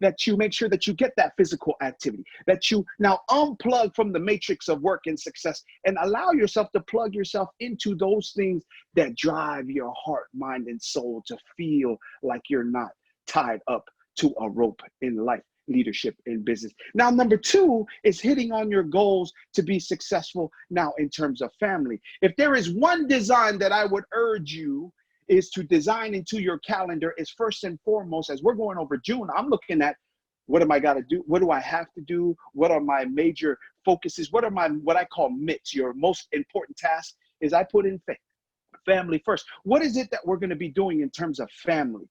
that you make sure that you get that physical activity, that you now unplug from the matrix of work and success and allow yourself to plug yourself into those things that drive your heart, mind, and soul to feel like you're not tied up to a rope in life, leadership, and business. Now, number two is hitting on your goals to be successful now in terms of family. If there is one design that I would urge you is to design into your calendar is first and foremost, as we're going over June, I'm looking at what am I got to do? What do I have to do? What are my major focuses? What are my, what I call MITs, your most important tasks is I put in family first. What is it that we're going to be doing in terms of family?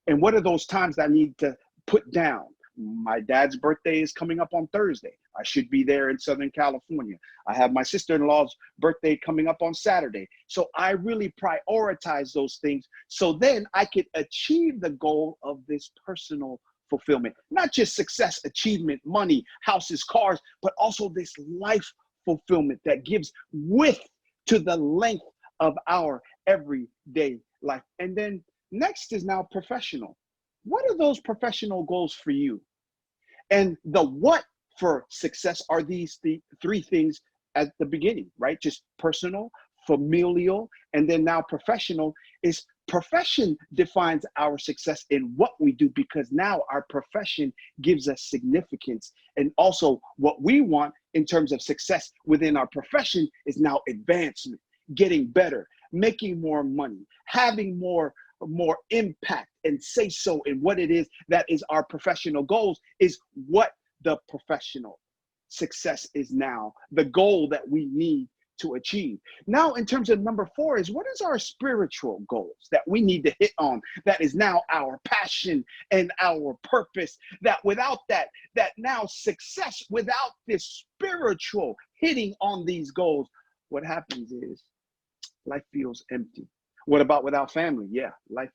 And what are those times that I need to put down? My dad's birthday is coming up on Thursday. I should be there in Southern California. I have my sister-in-law's birthday coming up on Saturday. So I really prioritize those things so then I could achieve the goal of this personal fulfillment. Not just success, achievement, money, houses, cars, but also this life fulfillment that gives width to the length of our everyday life. And then next is now professional. What are those professional goals for you? And the what for success are these three things at the beginning, right? Just personal, familial, and then now professional. Is profession defines our success in what we do, because now our profession gives us significance. And also what we want in terms of success within our profession is now advancement, getting better, making more money, having more impact and say so in what it is that is our professional goals, is what the professional success is now, the goal that we need to achieve. Now, in terms of number four is what is our spiritual goals that we need to hit on, that is now our passion and our purpose, that without that now success, without this spiritual hitting on these goals, what happens is life feels empty. What about without family? Yeah, life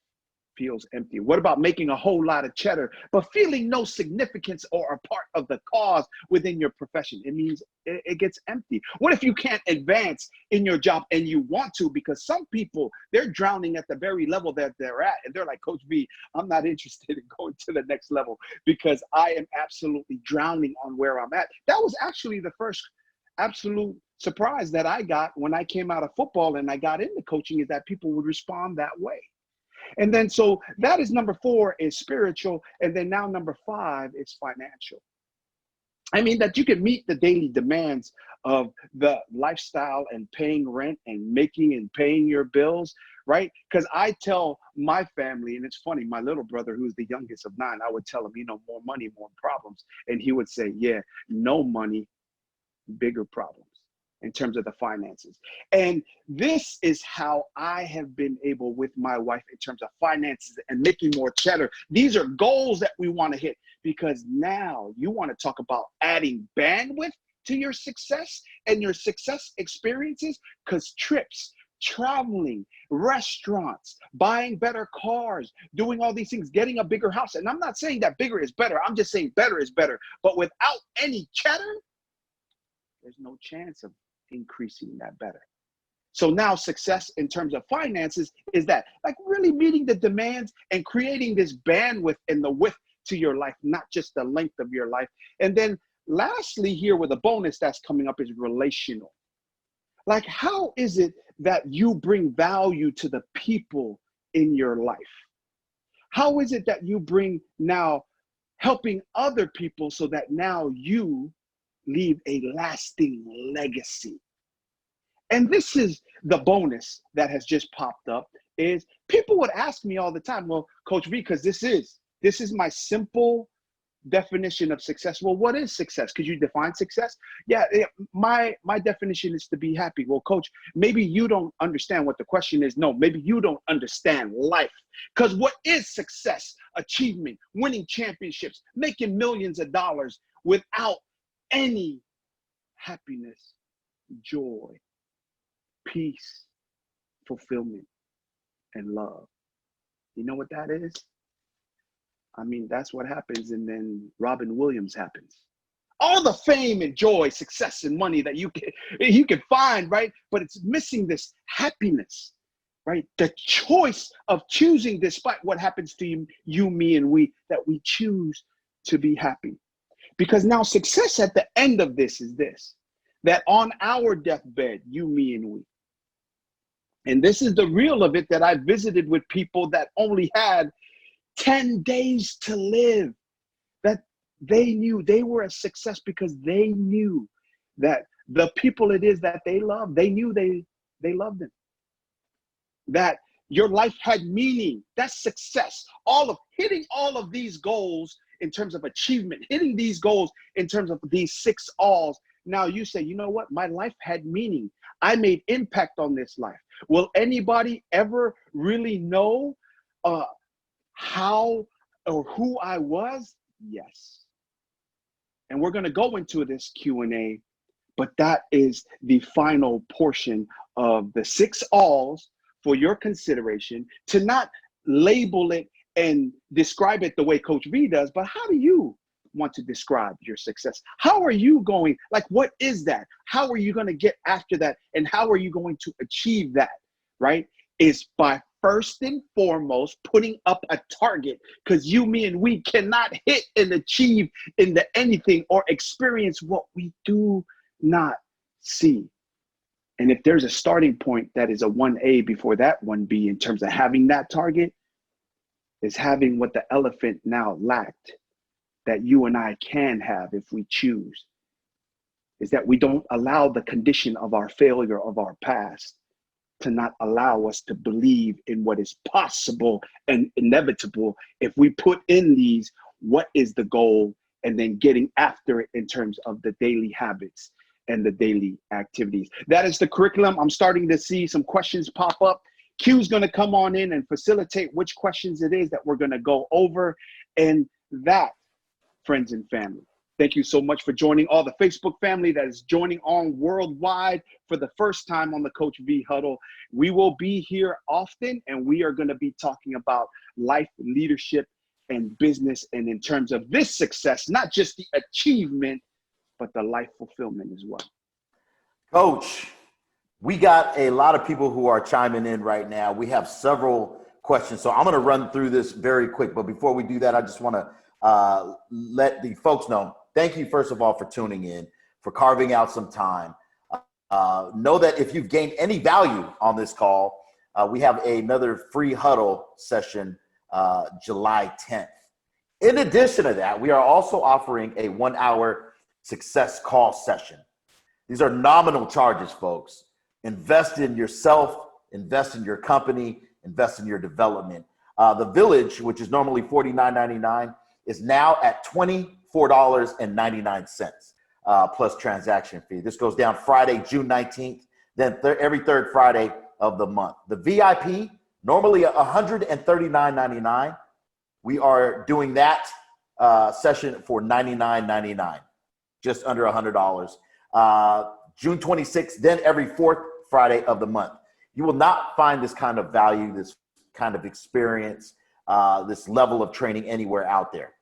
feels empty. What about making a whole lot of cheddar, but feeling no significance or a part of the cause within your profession? It means it gets empty. What if you can't advance in your job and you want to? Because some people, they're drowning at the very level that they're at. And they're like, Coach V, I'm not interested in going to the next level because I am absolutely drowning on where I'm at. That was actually the first absolute surprise that I got when I came out of football and I got into coaching, is that people would respond that way. And then, so that is number four, is spiritual. And then now number five is financial. I mean, that you can meet the daily demands of the lifestyle and paying rent and making and paying your bills, right? Because I tell my family, and it's funny, my little brother, who's the youngest of 9, I would tell him, more money, more problems. And he would say, yeah, no money, bigger problems in terms of the finances. And this is how I have been able with my wife in terms of finances and making more cheddar. These are goals that we want to hit, because now you want to talk about adding bandwidth to your success and your success experiences, because trips, traveling, restaurants, buying better cars, doing all these things, getting a bigger house. And I'm not saying that bigger is better. I'm just saying better is better. But without any cheddar, there's no chance of increasing that better. So now success in terms of finances is that, like, really meeting the demands and creating this bandwidth and the width to your life, not just the length of your life. And then lastly here with a bonus that's coming up is relational. Like, how is it that you bring value to the people in your life? How is it that you bring now helping other people so that now you leave a lasting legacy? And this is the bonus that has just popped up, is people would ask me all the time, well, Coach V, because this is my simple definition of success. Well, what is success? Could you define success? Yeah, my definition is to be happy. Well, Coach, maybe you don't understand what the question is. No, maybe you don't understand life. Because what is success? Achievement, winning championships, making millions of dollars without any happiness, joy, peace, fulfillment, and love. You know what that is? I mean, that's what happens, and then Robin Williams happens. All the fame and joy, success, and money that you can find, right? But it's missing this happiness, right? The choice of choosing, despite what happens to you, me, and we, that we choose to be happy. Because now success at the end of this is this, that on our deathbed, you, me, and we. And this is the real of it, that I visited with people that only had 10 days to live, that they knew they were a success because they knew that the people it is that they love, they knew they loved them. That your life had meaning. That's success. Hitting all of these goals in terms of achievement, hitting these goals in terms of these 6 alls. Now you say, you know what? My life had meaning. I made impact on this life. Will anybody ever really know how or who I was? Yes. And we're going to go into this Q&A, but that is the final portion of the 6 alls for your consideration, to not label it and describe it the way Coach V does, but how do you want to describe your success? How are you going, like, what is that? How are you going to get after that? And how are you going to achieve that, right? Is by first and foremost putting up a target, because you, me, and we cannot hit and achieve into anything or experience what we do not see. And if there's a starting point that is a 1A before that 1B in terms of having that target, is having what the elephant now lacked, that you and I can have if we choose, is that we don't allow the condition of our failure of our past to not allow us to believe in what is possible and inevitable if we put in these, what is the goal, and then getting after it in terms of the daily habits and the daily activities. That is the curriculum. I'm starting to see some questions pop up. Q's going to come on in and facilitate which questions it is that we're going to go over. And that, friends and family, thank you so much for joining. All the Facebook family that is joining on worldwide for the first time on the Coach V Huddle. We will be here often, and we are going to be talking about life, leadership, and business. And in terms of this success, not just the achievement, but the life fulfillment as well. Coach, we got a lot of people who are chiming in right now. We have several questions, so I'm going to run through this very quick. But before we do that, I just want to let the folks know, thank you, first of all, for tuning in, for carving out some time. Know that if you've gained any value on this call, we have another free huddle session July 10th. In addition to that, we are also offering a 1-hour success call session. These are nominal charges, folks. Invest in yourself, invest in your company, invest in your development. The Village, which is normally $49.99, is now at $24.99 plus transaction fee. This goes down Friday, June 19th, then every third Friday of the month. The VIP, normally $139.99. We are doing that session for $99.99. Just under $100. June 26th, then every fourth Friday of the month. You will not find this kind of value, this kind of experience, this level of training anywhere out there.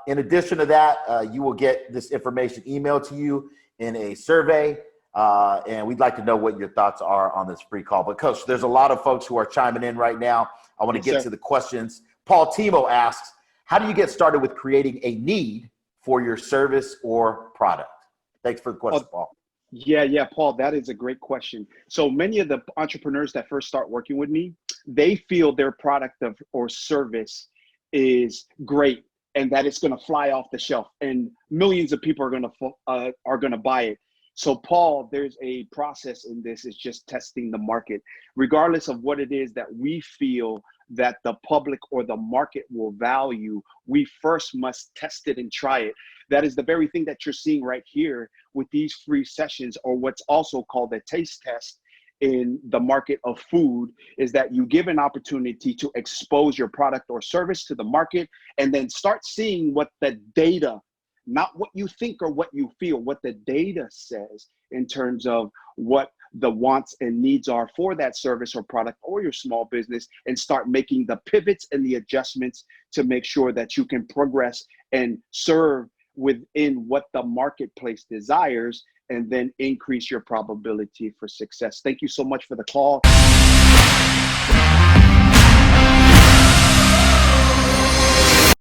In addition to that, you will get this information emailed to you in a survey, and we'd like to know what your thoughts are on this free call. But Coach, there's a lot of folks who are chiming in right now. I want to get to the questions. Paul Timo asks, how do you get started with creating a need for your service or product? Thanks for the question, Paul. Yeah, Paul, that is a great question. So many of the entrepreneurs that first start working with me, they feel their product or service is great and that it's going to fly off the shelf and millions of people are going to buy it. So Paul, there's a process in this. It's just testing the market, regardless of what it is that we feel that the public or the market will value. We first must test it and try it. That is the very thing that you're seeing right here with these free sessions, or what's also called a taste test in the market of food, is that you give an opportunity to expose your product or service to the market and then start seeing what the data, not what you think or what you feel, what the data says in terms of what the wants and needs are for that service or product or your small business, and start making the pivots and the adjustments to make sure that you can progress and serve within what the marketplace desires, and then increase your probability for success. Thank you so much for the call.